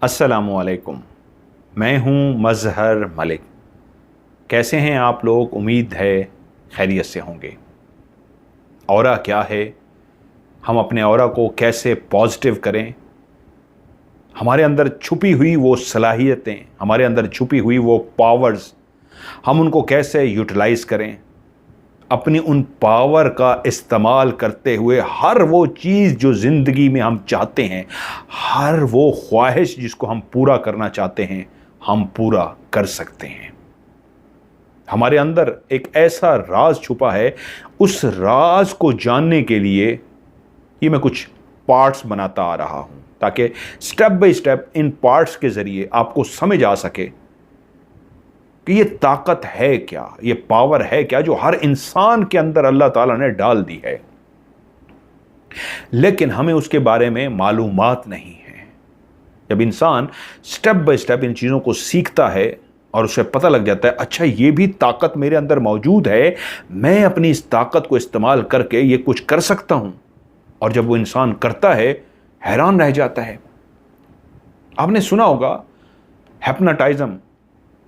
अस्सलामुअलैकुम। मैं हूं मज़हर मलिक। कैसे हैं आप लोग? उम्मीद है खैरियत से होंगे। औरा क्या है, हम अपने औरा को कैसे पॉजिटिव करें, हमारे अंदर छुपी हुई वो सलाहियतें, हमारे अंदर छुपी हुई वो पावर्स, हम उनको कैसे यूटिलाइज़ करें, अपनी उन पावर का इस्तेमाल करते हुए हर वो चीज़ जो ज़िंदगी में हम चाहते हैं, हर वो ख्वाहिश जिसको हम पूरा करना चाहते हैं, हम पूरा कर सकते हैं। हमारे अंदर एक ऐसा राज छुपा है। उस राज को जानने के लिए ये मैं कुछ पार्ट्स बनाता आ रहा हूं, ताकि step by step in parts के ज़रिए आपको समझ आ सके कि ये ताकत है क्या, ये पावर है क्या जो हर इंसान के अंदर अल्लाह ताला ने डाल दी है, लेकिन हमें उसके बारे में मालूमात नहीं है। जब इंसान स्टेप बाय स्टेप इन चीज़ों को सीखता है और उसे पता लग जाता है, अच्छा ये भी ताकत मेरे अंदर मौजूद है, मैं अपनी इस ताकत को इस्तेमाल करके ये कुछ कर सकता हूं, और जब वो इंसान करता है हैरान रह जाता है। आपने सुना होगा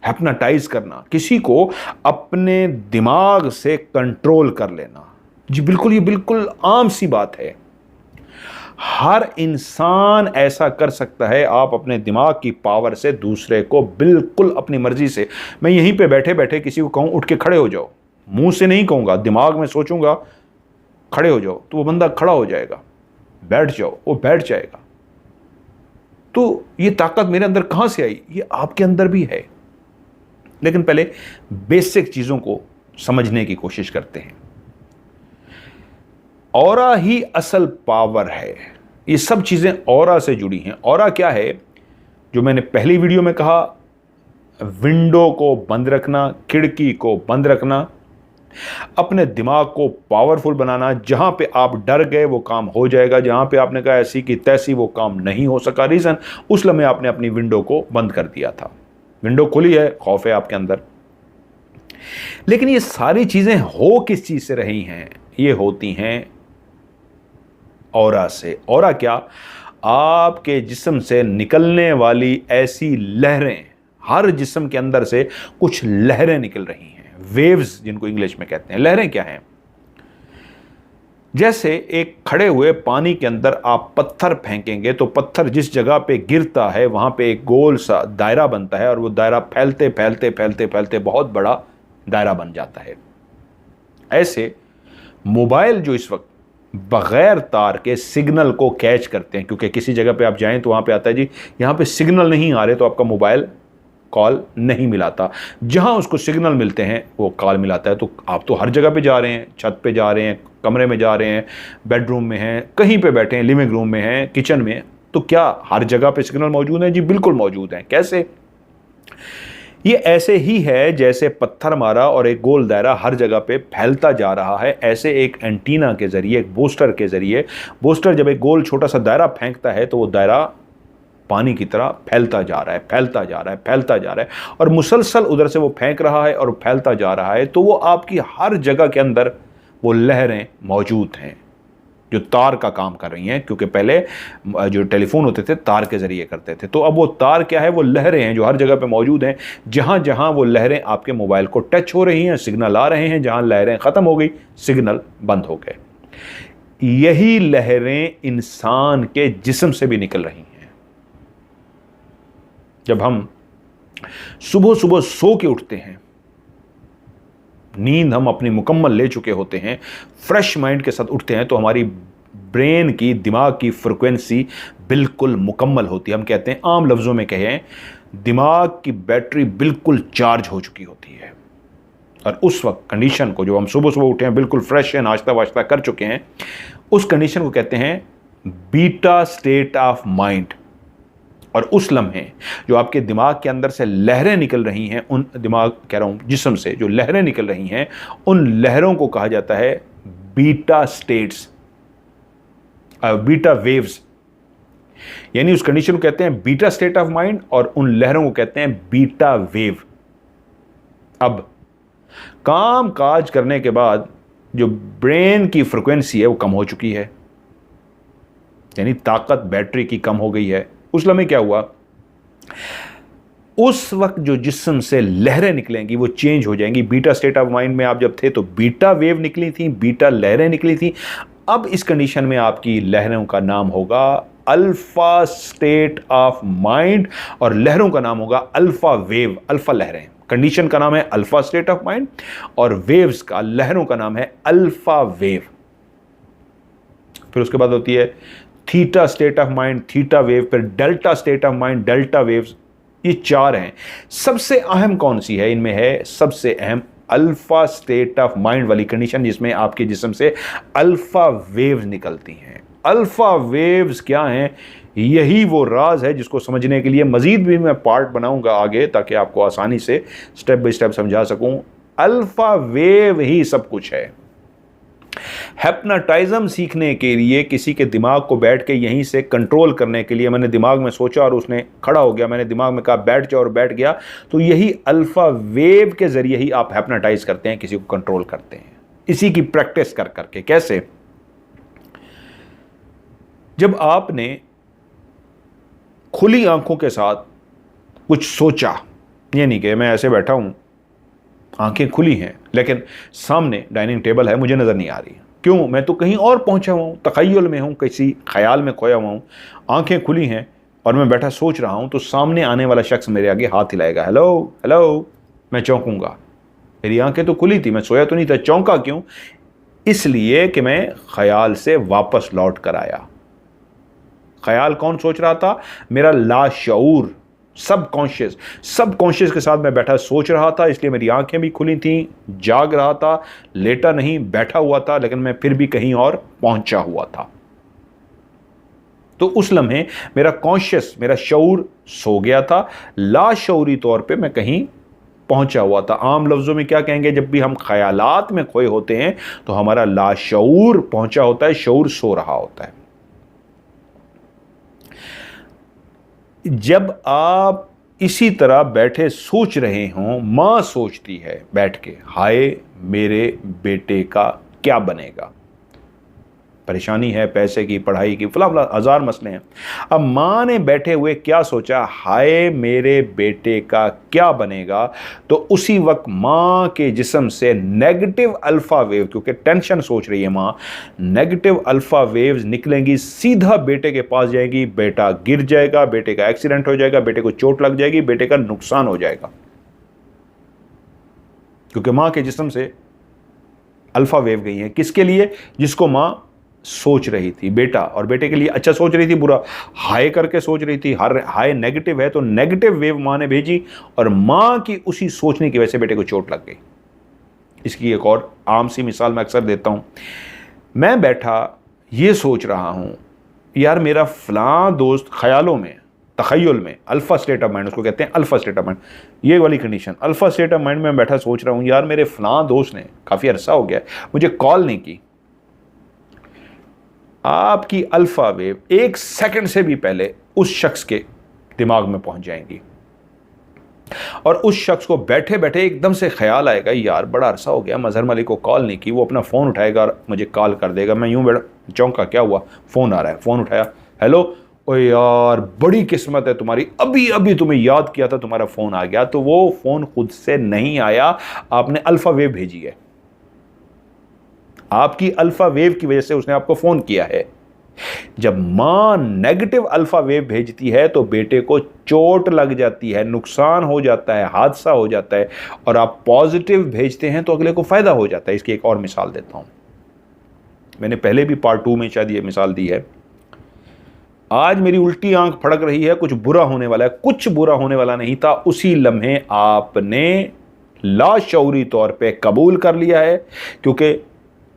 हैप्नोटाइज करना, किसी को अपने दिमाग से कंट्रोल कर लेना। जी बिल्कुल, ये बिल्कुल आम सी बात है। हर इंसान ऐसा कर सकता है। आप अपने दिमाग की पावर से दूसरे को बिल्कुल अपनी मर्जी से, मैं यहीं पे बैठे बैठे किसी को कहूं उठ के खड़े हो जाओ, मुंह से नहीं कहूंगा, दिमाग में सोचूंगा खड़े हो जाओ, तो वो बंदा खड़ा हो जाएगा। बैठ जाओ, वो बैठ जाएगा। तो ये ताकत मेरे अंदर कहां से आई? ये आपके अंदर भी है। लेकिन पहले बेसिक चीजों को समझने की कोशिश करते हैं। ऑरा ही असल पावर है। ये सब चीजें ऑरा से जुड़ी हैं। ऑरा क्या है? जो मैंने पहली वीडियो में कहा, विंडो को बंद रखना, खिड़की को बंद रखना, अपने दिमाग को पावरफुल बनाना। जहां पे आप डर गए वो काम हो जाएगा, जहां पे आपने कहा ऐसी की तैसी वो काम नहीं हो सका, रीजन उस लम्हे आपने अपनी विंडो को बंद कर दिया था। विंडो खुली है, खौफ है आपके अंदर। लेकिन ये सारी चीजें हो किस चीज से रही हैं? ये होती हैं ऑरा से। ऑरा क्या? आपके जिस्म से निकलने वाली ऐसी लहरें, हर जिस्म के अंदर से कुछ लहरें निकल रही हैं, वेव्स जिनको इंग्लिश में कहते हैं। लहरें क्या हैं? जैसे एक खड़े हुए पानी के अंदर आप पत्थर फेंकेंगे तो पत्थर जिस जगह पे गिरता है वहां पे एक गोल सा दायरा बनता है, और वो दायरा फैलते फैलते फैलते फैलते बहुत बड़ा दायरा बन जाता है। ऐसे मोबाइल जो इस वक्त बगैर तार के सिग्नल को कैच करते हैं, क्योंकि किसी जगह पे आप जाएं तो वहां पे आता है जी यहां पे सिग्नल नहीं आ रहे, तो आपका मोबाइल कॉल नहीं मिलाता। जहां उसको सिग्नल मिलते हैं वो कॉल मिलाता है। तो आप तो हर जगह पे जा रहे हैं, छत पे जा रहे हैं, कमरे में जा रहे हैं, बेडरूम में हैं, कहीं पे बैठे हैं, लिविंग रूम में हैं, किचन में, तो क्या हर जगह पे सिग्नल मौजूद है? जी बिल्कुल मौजूद है। कैसे? ये ऐसे ही है जैसे पत्थर मारा और एक गोल दायरा हर जगह पे फैलता जा रहा है। ऐसे एक एंटीना के जरिए, एक बूस्टर के जरिए, बूस्टर जब एक गोल छोटा सा दायरा फेंकता है तो वो दायरा पानी की तरह फैलता जा रहा है, फैलता जा रहा है, फैलता जा रहा है, और मुसलसल उधर से वो फेंक रहा है और फैलता जा रहा है। तो वो आपकी हर जगह के अंदर वो लहरें मौजूद हैं जो तार का काम कर रही हैं, क्योंकि पहले जो टेलीफोन होते थे तार के जरिए करते थे। तो अब वो तार क्या है? वो लहरें हैं जो हर जगह पे मौजूद हैं। जहां जहां वो लहरें आपके मोबाइल को टच हो रही हैं, सिग्नल आ रहे हैं, जहां लहरें खत्म हो गई, सिग्नल बंद हो गए। यही लहरें इंसान के जिस्म से भी निकल रही हैं। जब हम सुबह सुबह सो के उठते हैं, नींद हम अपनी मुकम्मल ले चुके होते हैं, फ्रेश माइंड के साथ उठते हैं, तो हमारी ब्रेन की, दिमाग की फ्रिक्वेंसी बिल्कुल मुकम्मल होती है। हम कहते हैं, आम लफ्ज़ों में कहें, दिमाग की बैटरी बिल्कुल चार्ज हो चुकी होती है। और उस वक्त कंडीशन को, जो हम सुबह सुबह उठे हैं, बिल्कुल फ्रेश है, नाश्ता वाश्ता कर चुके हैं, उस कंडीशन को कहते हैं बीटा स्टेट ऑफ माइंड। और उस लम्हे जो आपके दिमाग के अंदर से लहरें निकल रही हैं, उन दिमाग कह रहा हूं जिस्म से जो लहरें निकल रही हैं, उन लहरों को कहा जाता है बीटा स्टेट्स, बीटा वेव्स। यानी उस कंडीशन को कहते हैं बीटा स्टेट ऑफ माइंड, और उन लहरों को कहते हैं बीटा वेव। अब काम काज करने के बाद जो ब्रेन की फ्रिक्वेंसी है वो कम हो चुकी है, यानी ताकत बैटरी की कम हो गई है। उस लम्हे क्या हुआ? उस वक्त जो जिस्म से लहरें निकलेंगी वो चेंज हो जाएंगी। बीटा स्टेट ऑफ माइंड में आप जब थे तो बीटा वेव निकली थी, बीटा लहरें निकली थी। अब इस कंडीशन में आपकी लहरों का नाम होगा अल्फा स्टेट ऑफ माइंड और लहरों का नाम होगा अल्फा वेव, अल्फा लहरें। कंडीशन का नाम है अल्फा स्टेट ऑफ माइंड और वेव्स का, लहरों का नाम है अल्फा वेव। फिर उसके बाद होती है theta state of mind, theta wave, फिर delta state of mind, delta waves. ये चार हैं। सबसे अहम कौन सी है इनमें? है सबसे अहम अल्फा स्टेट ऑफ माइंड वाली कंडीशन, जिसमें आपके जिस्म से अल्फा वेव्स निकलती हैं। अल्फा वेव्स क्या हैं? यही वो राज है जिसको समझने के लिए मजीद भी मैं पार्ट बनाऊंगा आगे, ताकि आपको आसानी से स्टेप बाय स्टेप समझा सकूं। अल्फा वेव ही सब कुछ है। हिप्नोटिज्म सीखने के लिए किसी के दिमाग को बैठ के यहीं से कंट्रोल करने के लिए मैंने दिमाग में सोचा और उसने खड़ा हो गया, मैंने दिमाग में कहा बैठ जाओ और बैठ गया। तो यही अल्फा वेव के जरिए ही आप हिप्नोटाइज करते हैं, किसी को कंट्रोल करते हैं, इसी की प्रैक्टिस कर करके। कैसे? जब आपने खुली आंखों के साथ कुछ सोचा, ये नहीं कि मैं ऐसे बैठा हूं, आंखें खुली हैं लेकिन सामने डाइनिंग टेबल है, मुझे नजर नहीं आ रही। क्यों? मैं तो कहीं और पहुंचा हुआ हूं, तखय्युल में हूं, किसी ख्याल में खोया हुआ हूं। आंखें खुली हैं और मैं बैठा सोच रहा हूं, तो सामने आने वाला शख्स मेरे आगे हाथ हिलाएगा, हेलो हेलो, मैं चौंकूंगा। मेरी आंखें तो खुली थी, मैं सोया तो नहीं था। चौंका क्यों? इसलिए कि मैं ख्याल से वापस लौट कर आया। ख्याल कौन सोच रहा था? मेरा लाशऊर, सबकॉन्शियस के साथ मैं बैठा सोच रहा था, इसलिए मेरी आंखें भी खुली थीं, जाग रहा था, लेटा नहीं, बैठा हुआ था, लेकिन मैं फिर भी कहीं और पहुंचा हुआ था। तो उस लम्हे मेरा कॉन्शियस, मेरा शऊर सो गया था, लाशऊरी तौर पे मैं कहीं पहुंचा हुआ था। आम लफ्जों में क्या कहेंगे? जब भी हम ख्यालात में खोए होते हैं तो हमारा लाशऊर पहुंचा होता है, शऊर सो रहा होता है। जब आप इसी तरह बैठे सोच रहे हों, मां सोचती है बैठ के, हाय मेरे बेटे का क्या बनेगा। परेशानी है पैसे की, पढ़ाई की, फला फला हजार मसले हैं। अब मां ने बैठे हुए क्या सोचा? हाय मेरे बेटे का क्या बनेगा। तो उसी वक्त मां के जिस्म से नेगेटिव अल्फा वेव, क्योंकि टेंशन सोच रही है मां, नेगेटिव अल्फा वेव्स निकलेंगी, सीधा बेटे के पास जाएगी, बेटा गिर जाएगा, बेटे का एक्सीडेंट हो जाएगा, बेटे को चोट लग जाएगी, बेटे का नुकसान हो जाएगा। क्योंकि मां के जिस्म से अल्फा वेव गई है। किसके लिए? जिसको मां सोच रही थी, बेटा, और बेटे के लिए अच्छा सोच रही थी, बुरा हाय करके सोच रही थी। हर हाय नेगेटिव है, तो नेगेटिव वेव मां ने भेजी और मां की उसी सोचने की वजह से बेटे को चोट लग गई। इसकी एक और आम सी मिसाल मैं अक्सर देता हूं। मैं बैठा ये सोच रहा हूं, यार मेरा फलां दोस्त, ख्यालों में, तखय्युल में, अल्फा स्टेट ऑफ माइंड उसको कहते हैं, अल्फा स्टेट ऑफ माइंड, ये वाली condition alpha state of mind में बैठा सोच रहा हूं, यार मेरे फलां दोस्त ने काफी अरसा हो गया मुझे कॉल नहीं की। आपकी अल्फा वेव एक सेकंड से भी पहले उस शख्स के दिमाग में पहुंच जाएंगी और उस शख्स को बैठे बैठे एकदम से ख्याल आएगा, यार बड़ा अरसा हो गया मजहर मलिक को कॉल नहीं की, वो अपना फ़ोन उठाएगा और मुझे कॉल कर देगा। मैं यूं बैठा चौंका, क्या हुआ? फ़ोन आ रहा है। फ़ोन उठाया, हेलो, ओ यार बड़ी किस्मत है तुम्हारी, अभी अभी तुम्हें याद किया था, तुम्हारा फ़ोन आ गया। तो वो फ़ोन खुद से नहीं आया, आपने अल्फा वेव भेजी है। आपकी अल्फा वेव की वजह से उसने आपको फोन किया है। जब मां नेगेटिव अल्फा वेव भेजती है तो बेटे को चोट लग जाती है, नुकसान हो जाता है, हादसा हो जाता है, और आप पॉजिटिव भेजते हैं तो अगले को फायदा हो जाता है। इसकी एक और मिसाल देता हूं, मैंने पहले भी पार्ट 2 में शायद ये मिसाल दी है। आज मेरी उल्टी आंख फड़क रही है, कुछ बुरा होने वाला है, कुछ बुरा होने वाला नहीं था, उसी लम्हे आपने लाशऊरी तौर पे कबूल कर लिया है, क्योंकि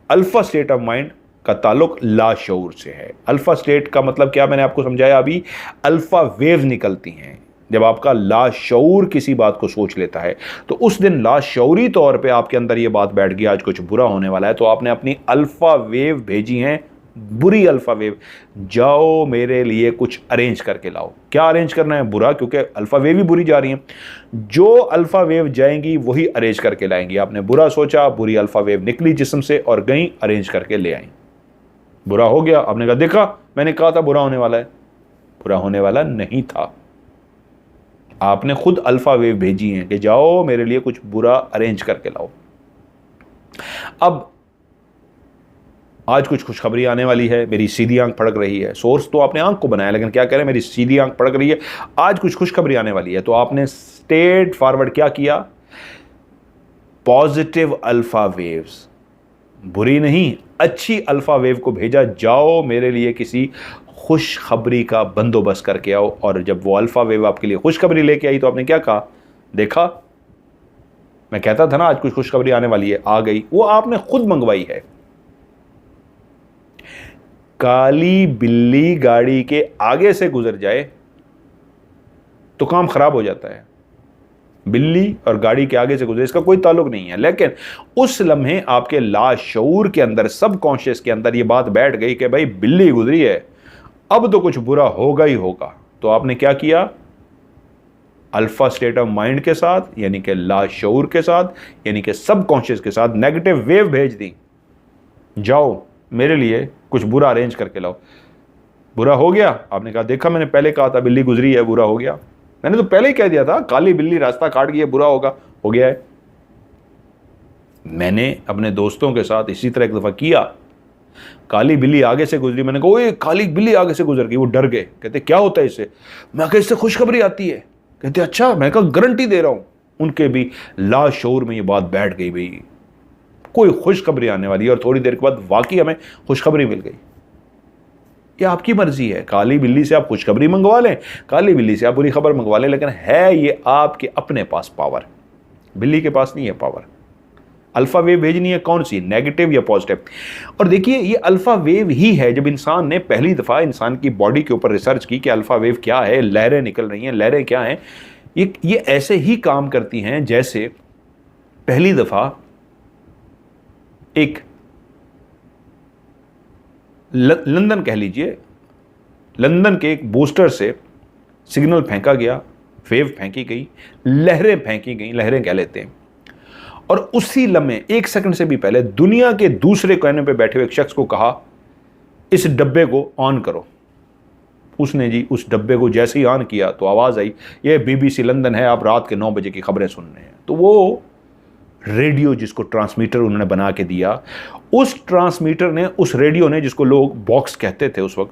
अल्फा स्टेट ऑफ माइंड का ताल्लुक लाशऊर से है। अल्फा स्टेट का मतलब क्या, मैंने आपको समझाया अभी। अल्फा वेव निकलती हैं जब आपका लाशऊर किसी बात को सोच लेता है, तो उस दिन लाशऊरी तौर पे आपके अंदर ये बात बैठ गई, आज कुछ बुरा होने वाला है, तो आपने अपनी अल्फा वेव भेजी हैं, बुरी अल्फा वेव, जाओ मेरे लिए कुछ अरेंज करके लाओ। क्या अरेंज करना है? बुरा, क्योंकि अल्फा वेव ही बुरी जा रही हैं। जो अल्फा वेव जाएंगी वही अरेंज करके लाएंगी। आपने बुरा सोचा, बुरी अल्फा वेव निकली जिस्म से और गई, अरेंज करके ले आई। बुरा हो गया, आपने कहा देखा मैंने कहा था बुरा होने वाला है। बुरा होने वाला नहीं था। आपने खुद अल्फा वेव भेजी है कि जाओ मेरे लिए कुछ बुरा अरेंज करके लाओ। अब आज कुछ खुशखबरी आने वाली है, मेरी सीधी आंख फड़क रही है। सोर्स तो आपने आंख को बनाया, लेकिन क्या कह रहे हैं, मेरी सीधी आंख फड़क रही है, आज कुछ खुशखबरी आने वाली है। तो आपने स्ट्रेट फॉरवर्ड क्या किया, पॉजिटिव अल्फा वेव्स, बुरी नहीं अच्छी अल्फा वेव को भेजा, जाओ मेरे लिए किसी खुशखबरी का बंदोबस्त करके आओ। और जब वो अल्फा वेव आपके लिए खुशखबरी लेके आई तो आपने क्या कहा, देखा मैं कहता था ना आज कुछ खुशखबरी आने वाली है, आ गई। वो आपने खुद मंगवाई है। काली बिल्ली गाड़ी के आगे से गुजर जाए तो काम खराब हो जाता है। बिल्ली और गाड़ी के आगे से गुजरे, इसका कोई ताल्लुक नहीं है, लेकिन उस लम्हे आपके लाशऊर के अंदर, सब कॉन्शियस के अंदर ये बात बैठ गई कि भाई बिल्ली गुजरी है, अब तो कुछ बुरा होगा ही होगा। तो आपने क्या किया, अल्फा स्टेट ऑफ माइंड के साथ, यानी कि लाशऊर के साथ, यानी कि सब कॉन्शियस के साथ नेगेटिव वेव भेज दी, जाओ मेरे लिए कुछ बुरा अरेंज करके लाओ। बुरा हो गया, आपने कहा देखा मैंने पहले कहा था बिल्ली गुजरी है, बुरा हो गया। मैंने तो पहले ही कह दिया था काली बिल्ली रास्ता काट गई है, बुरा होगा, हो गया है। मैंने अपने दोस्तों के साथ इसी तरह एक दफा किया, काली बिल्ली आगे से गुजरी, मैंने कहा ओए काली बिल्ली आगे से गुजर गई, वो डर गए, कहते क्या होता है इससे, मैं कहा इससे खुशखबरी आती है, कहते अच्छा, मैं कहा गारंटी दे रहा हूं। उनके भी लाशऊर में ये बात बैठ गई, भाई कोई खुशखबरी आने वाली है, और थोड़ी देर के बाद वाकई हमें खुशखबरी मिल गई। ये आपकी मर्जी है, काली बिल्ली से आप खुशखबरी मंगवा लें, काली बिल्ली से आप बुरी खबर मंगवा लें, लेकिन है ये आपके अपने पास पावर, बिल्ली के पास नहीं है पावर। अल्फा वेव भेजनी है कौन सी, नेगेटिव या पॉजिटिव। और देखिए ये अल्फा वेव ही है, जब इंसान ने पहली दफा इंसान की बॉडी के ऊपर रिसर्च की कि अल्फा वेव क्या है, लहरें निकल रही हैं, लहरें क्या हैं, ये ऐसे ही काम करती हैं जैसे पहली दफा एक लंदन कह लीजिए, लंदन के एक बूस्टर से सिग्नल फेंका गया, वेव फेंकी गई, लहरें फेंकी गई, लहरें कह लेते हैं, और उसी लम्हे 1 सेकंड से भी पहले दुनिया के दूसरे कोने पे बैठे हुए एक शख्स को कहा इस डब्बे को ऑन करो। उसने जी उस डब्बे को जैसे ही ऑन किया तो आवाज आई, ये BBC लंदन है, आप रात के 9 बजे की खबरें सुन रहे हैं। तो वो रेडियो जिसको ट्रांसमीटर उन्होंने बना के दिया, उस ट्रांसमीटर ने, उस रेडियो ने, जिसको लोग बॉक्स कहते थे उस वक्त,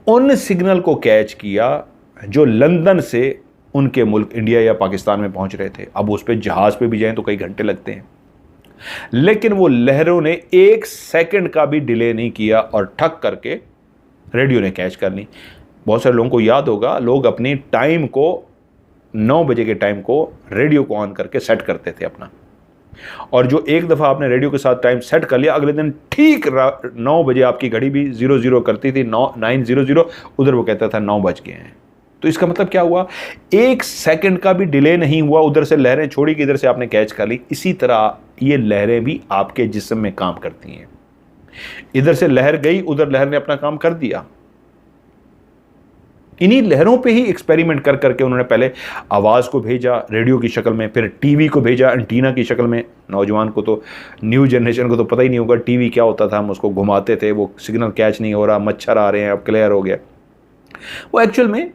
उन सिग्नल को कैच किया जो लंदन से उनके मुल्क इंडिया या पाकिस्तान में पहुंच रहे थे। अब उस पर जहाज पे भी जाएं तो कई घंटे लगते हैं, लेकिन वो लहरों ने 1 सेकंड का भी डिले नहीं किया और ठक करके रेडियो ने कैच कर ली। बहुत सारे लोगों को याद होगा, लोग अपनी टाइम को 9 बजे के टाइम को रेडियो को ऑन करके सेट करते थे अपना, और जो एक दफ़ा आपने रेडियो के साथ टाइम सेट कर लिया, अगले दिन ठीक 9 बजे आपकी घड़ी भी 00 करती थी, 900, उधर वो कहता था 9 बज गए हैं। तो इसका मतलब क्या हुआ, 1 सेकंड का भी डिले नहीं हुआ, उधर से लहरें छोड़ी कि इधर से आपने कैच कर ली। इसी तरह ये लहरें भी आपके जिस्म में काम करती हैं, इधर से लहर गई, उधर लहर ने अपना काम कर दिया। इन्हीं लहरों पे ही एक्सपेरिमेंट कर करके उन्होंने पहले आवाज़ को भेजा रेडियो की शक्ल में, फिर टीवी को भेजा एंटीना की शक्ल में। नौजवान को तो, न्यू जनरेशन को तो पता ही नहीं होगा टीवी क्या होता था, हम उसको घुमाते थे, वो सिग्नल कैच नहीं हो रहा, मच्छर आ रहे हैं, अब क्लियर हो गया। वो एक्चुअल में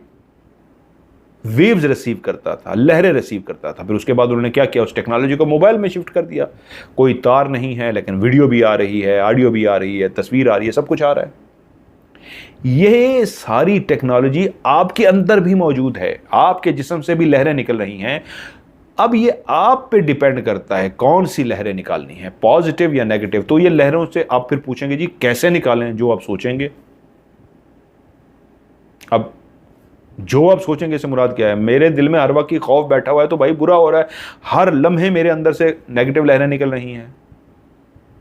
वेव्स रिसीव करता था, लहरें रिसीव करता था। फिर उसके बाद उन्होंने क्या किया, उस टेक्नोलॉजी को मोबाइल में शिफ्ट कर दिया। कोई तार नहीं है, लेकिन वीडियो भी आ रही है, ऑडियो भी आ रही है, तस्वीर आ रही है, सब कुछ आ रहा है। यह सारी टेक्नोलॉजी आपके अंदर भी मौजूद है, आपके जिस्म से भी लहरें निकल रही हैं। अब ये आप पे डिपेंड करता है कौन सी लहरें निकालनी है, पॉजिटिव या नेगेटिव। तो ये लहरों से आप फिर पूछेंगे जी कैसे निकालें, जो आप सोचेंगे। अब जो आप सोचेंगे इससे मुराद क्या है, मेरे दिल में हर वक्त की खौफ बैठा हुआ है तो भाई बुरा हो रहा है, हर लम्हे मेरे अंदर से नेगेटिव लहरें निकल रही हैं।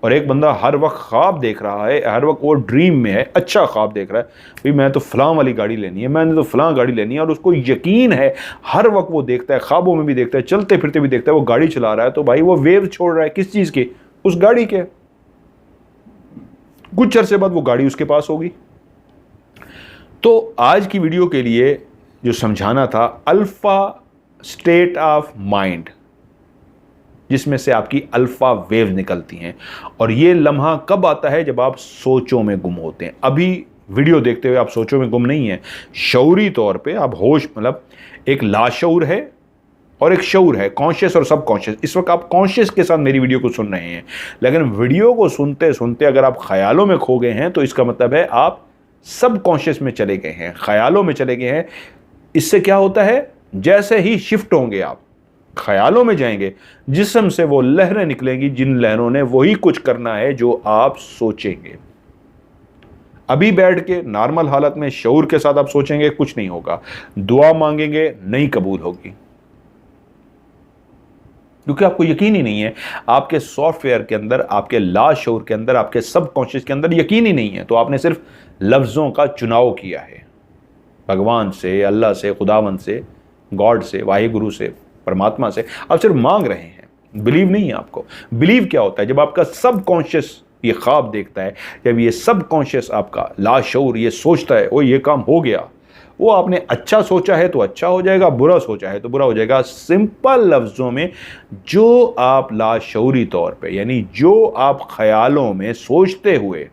और एक बंदा हर वक्त ख्वाब देख रहा है, हर वक्त वो ड्रीम में है, अच्छा ख्वाब देख रहा है, भाई मैं तो फलां वाली गाड़ी लेनी है, मैंने तो फलां गाड़ी लेनी है, और उसको यकीन है, हर वक्त वो देखता है, ख्वाबों में भी देखता है, चलते फिरते भी देखता है, वो गाड़ी चला रहा है, तो भाई वो वेव छोड़ रहा है किस चीज़ की, उस गाड़ी के। कुछ अरसे बाद वो गाड़ी उसके पास होगी। तो आज की वीडियो के लिए जो समझाना था, अल्फा स्टेट ऑफ माइंड, जिसमें से आपकी अल्फा वेव निकलती हैं, और ये लम्हा कब आता है, जब आप सोचों में गुम होते हैं। अभी वीडियो देखते हुए आप सोचों में गुम नहीं है। शऊरी तौर पे आप होश, मतलब एक लाशऊर है और एक शऊर है, कॉन्शियस और सब कॉन्शियस। इस वक्त आप कॉन्शियस के साथ मेरी वीडियो को सुन रहे हैं, लेकिन वीडियो को सुनते सुनते अगर आप ख्यालों में खो गए हैं तो इसका मतलब है आप सब कॉन्शियस में चले गए हैं, ख्यालों में चले गए हैं। इससे क्या होता है, जैसे ही शिफ्ट होंगे आप ख्यालों में जाएंगे, जिस्म से वो लहरें निकलेंगी जिन लहरों ने वही कुछ करना है जो आप सोचेंगे। अभी बैठ के नॉर्मल हालत में शऊर के साथ आप सोचेंगे, कुछ नहीं होगा। दुआ मांगेंगे, नहीं कबूल होगी, क्योंकि आपको यकीन ही नहीं है। आपके सॉफ्टवेयर के अंदर, आपके लाशऊर के अंदर, आपके सबकॉन्शियस के अंदर यकीन ही नहीं है। तो आपने सिर्फ लफ्ज़ों का चुनाव किया है, भगवान से, अल्लाह से, खुदावंद से, गॉड से, वाहिगुरु से, परमात्मा से आप सिर्फ मांग रहे हैं, बिलीव नहीं है आपको। बिलीव क्या होता है, जब आपका सबकॉन्शियस ये ख्वाब देखता है, जब ये सबकॉन्शियस आपका लाशऊर ये सोचता है, वो ये काम हो गया, वो आपने अच्छा सोचा है तो अच्छा हो जाएगा, बुरा सोचा है तो बुरा हो जाएगा। सिंपल लफ्ज़ों में, जो आप लाशऊरी तौर पे, यानी जो आप ख्यालों में सोचते हुए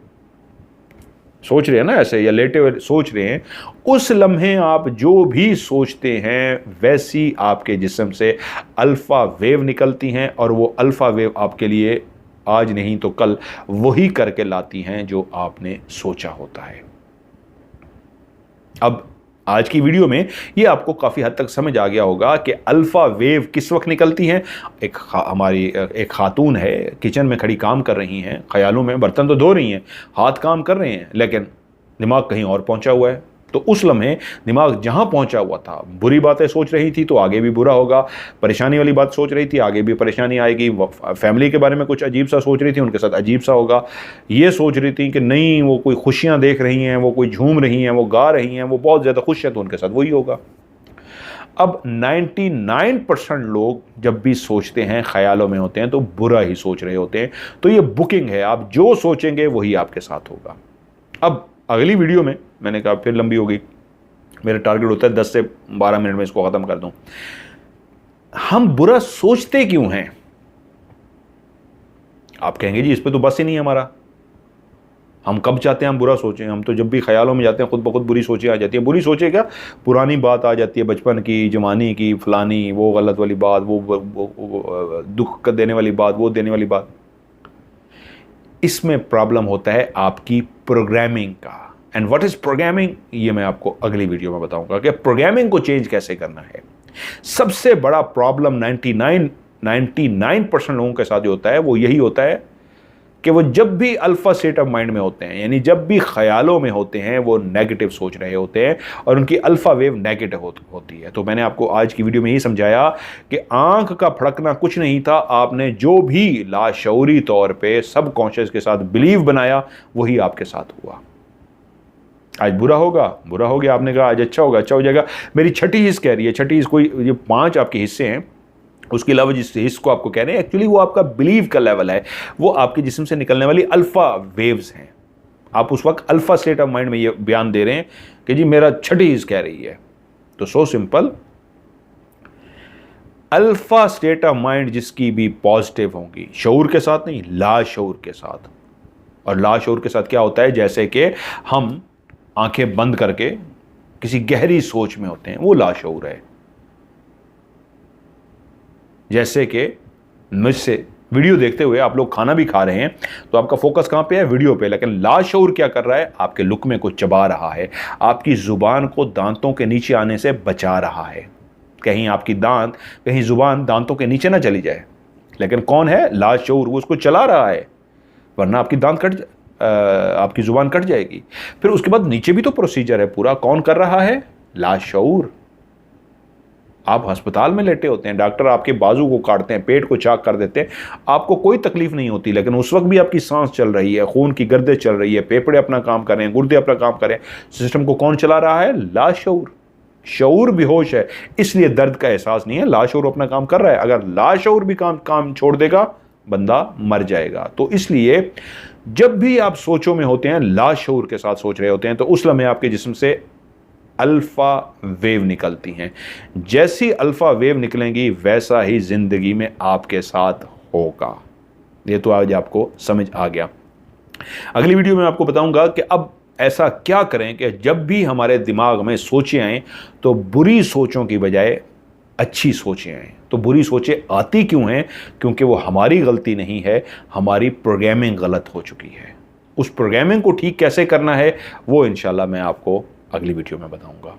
सोच रहे हैं ना, ऐसे या लेटे हुए सोच रहे हैं, उस लम्हे आप जो भी सोचते हैं वैसी आपके जिस्म से अल्फ़ा वेव निकलती हैं, और वो अल्फ़ा वेव आपके लिए आज नहीं तो कल वही करके लाती हैं जो आपने सोचा होता है। अब आज की वीडियो में ये आपको काफ़ी हद तक समझ आ गया होगा कि अल्फ़ा वेव किस वक्त निकलती हैं। हमारी एक खातून है, किचन में खड़ी काम कर रही हैं, ख्यालों में बर्तन तो धो रही हैं, हाथ काम कर रहे हैं, लेकिन दिमाग कहीं और पहुंचा हुआ है। तो उस लम्हे दिमाग जहां पहुंचा हुआ था, बुरी बातें सोच रही थी तो आगे भी बुरा होगा, परेशानी वाली बात सोच रही थी आगे भी परेशानी आएगी, फैमिली के बारे में कुछ अजीब सा सोच रही थी उनके साथ अजीब सा होगा, ये सोच रही थी कि नहीं वो कोई खुशियां देख रही हैं, वो कोई झूम रही हैं, वो गा रही हैं, वो बहुत ज़्यादा खुश है, तो उनके साथ वही होगा। अब 99% लोग जब भी सोचते हैं, ख्यालों में होते हैं, तो बुरा ही सोच रहे होते हैं। तो ये बुकिंग है, आप जो सोचेंगे वही आपके साथ होगा। अब अगली वीडियो में, मैंने कहा फिर लंबी हो गई, मेरा टारगेट होता है 10 से 12 मिनट में इसको ख़त्म कर दूं। हम बुरा सोचते क्यों हैं? आप कहेंगे जी इस पे तो बस ही नहीं है हमारा, हम कब चाहते हैं हम बुरा सोचें? हम तो जब भी ख्यालों में जाते हैं खुद ब खुद बुरी सोचें आ जाती है। बुरी सोचें क्या, पुरानी बात आ जाती है, बचपन की, जवानी की, फलानी, वो गलत वाली बात, वो दुख देने वाली बात, वो देने वाली बात। इसमें प्रॉब्लम होता है आपकी प्रोग्रामिंग का। एंड व्हाट इज प्रोग्रामिंग, ये मैं आपको अगली वीडियो में बताऊंगा कि प्रोग्रामिंग को चेंज कैसे करना है। सबसे बड़ा प्रॉब्लम 99% लोगों के साथ जो होता है वो यही होता है कि वो जब भी अल्फा स्टेट ऑफ माइंड में होते हैं, यानी जब भी ख्यालों में होते हैं, वो नेगेटिव सोच रहे होते हैं और उनकी अल्फा वेव नेगेटिव होती है। तो मैंने आपको आज की वीडियो में यही समझाया कि आंख का फड़कना कुछ नहीं था, आपने जो भी लाशऊरी तौर पे सब कॉन्शियस के साथ बिलीव बनाया वही आपके साथ हुआ। आज बुरा होगा, बुरा हो गया, आपने कहा आज अच्छा होगा, अच्छा हो जाएगा। मेरी छठी हिस्स कह रही है, छठी हिस्स कोई, ये 5 आपके हिस्से हैं, उसके अलावा जिस हिस्स को आपको कह रहे हैं एक्चुअली वो आपका बिलीव का लेवल है, वो आपके जिस्म से निकलने वाली अल्फा वेव्स हैं। आप उस वक्त अल्फा स्टेट ऑफ माइंड में ये बयान दे रहे हैं कि जी मेरा छठी हिस्स कह रही है। तो so simple, alpha state of mind जिसकी भी पॉजिटिव होंगी, शऊर के साथ नहीं, लाशऊर के साथ। और लाशऊर के साथ क्या होता है, जैसे कि हम आंखें बंद करके किसी गहरी सोच में होते हैं, वो लाशऊर है। जैसे कि मुझसे वीडियो देखते हुए आप लोग खाना भी खा रहे हैं तो आपका फोकस कहां पे है, वीडियो पे, लेकिन लाशऊर क्या कर रहा है, आपके लुक में कुछ चबा रहा है, आपकी जुबान को दांतों के नीचे आने से बचा रहा है, कहीं आपकी कहीं जुबान दांतों के नीचे ना चली जाए। लेकिन कौन है, लाशऊर, वो उसको चला रहा है, वरना आपकी जुबान कट जाएगी। फिर उसके बाद नीचे भी तो प्रोसीजर है पूरा, कौन कर रहा है, लाशऊर। आप अस्पताल में लेटे होते हैं, डॉक्टर आपके बाजू को काटते हैं, पेट को चाक कर देते हैं, आपको कोई तकलीफ नहीं होती, लेकिन उस वक्त भी आपकी सांस चल रही है, खून की गर्दें चल रही है, फेफड़े अपना काम कर रहे हैं, गुर्दे अपना काम कर रहे हैं। सिस्टम को कौन चला रहा है, लाशऊर। शऊर बेहोश है, इसलिए दर्द का एहसास नहीं है, लाशऊर अपना काम कर रहा है। अगर लाशऊर भी काम छोड़ देगा, बंदा मर जाएगा। तो इसलिए जब भी आप सोचों में होते हैं, लाशऊर के साथ सोच रहे होते हैं, तो उस लम्हे आपके जिस्म से अल्फा वेव निकलती हैं। जैसी अल्फा वेव निकलेंगी वैसा ही जिंदगी में आपके साथ होगा। ये तो आज आपको समझ आ गया। अगली वीडियो में आपको बताऊंगा कि अब ऐसा क्या करें कि जब भी हमारे दिमाग में सोचें आएँ तो बुरी सोचों की बजाय अच्छी सोचें आएँ। तो बुरी सोचें आती क्यों हैं? क्योंकि वो हमारी गलती नहीं है, हमारी प्रोग्रामिंग गलत हो चुकी है। उस प्रोग्रामिंग को ठीक कैसे करना है वो इंशाल्लाह मैं आपको अगली वीडियो में बताऊंगा।